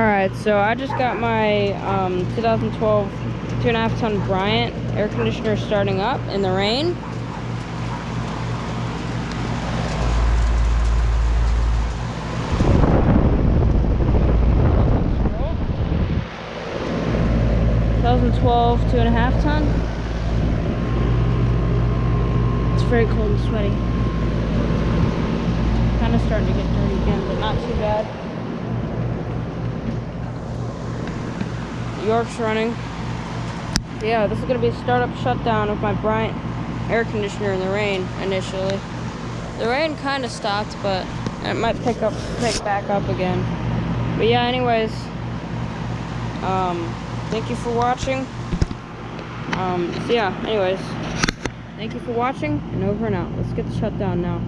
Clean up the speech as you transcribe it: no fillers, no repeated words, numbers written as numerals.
Alright, so I just got my 2012 2.5 ton Bryant air conditioner starting up in the rain. '12 2.5 ton. It's very cold and sweaty. Kind of starting to get dirty again, but not too bad. York's running. Yeah, this is going to be a startup shutdown of my Bryant air conditioner in the rain initially. The rain kind of stopped, but it might pick back up again. But yeah, anyways, thank you for watching. So yeah, anyways, thank you for watching, and over and out. Let's get the shutdown now.